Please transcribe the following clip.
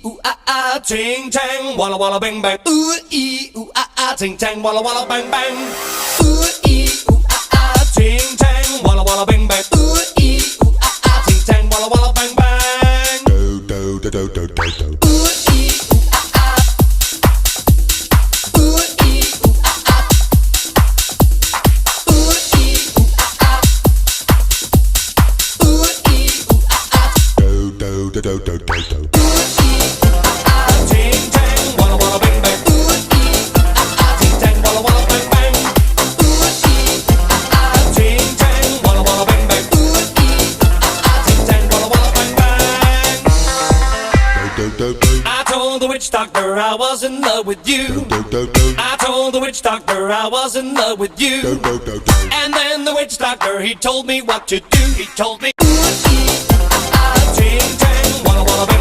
ooh ah ah, ting tang, walla walla bang bang. Ooh ee, ooh ah ah, ting tang, walla walla bang bang. Ooh ee, ooh ah ah, ting tang, walla walla bang bang. Ooh ee, ooh ah ah, ting tang, walla walla bang bang. Do do do do do do do. Ooh ee, ooh ah ah. Ooh ee, ooh ah ah. Ooh ee, ooh ah ah. Ooh ee, ooh ah ah. Do do do do do do do. Ting tang, walla walla bang bang. Ooh ee, ah ah, ting tang, walla walla bang bang. Ooh ee, ah ah, ting tang, walla walla bang bang. Ooh ee, ah ah, ting tang, walla walla bang bang. Do do do. I told the witch doctor I was in love with you. Do do do. I told the witch doctor I was in love with Do you. do do do. And then the witch doctor, he told me what to do. He told me, ooh ee, ah ah, ting tang, walla walla bang.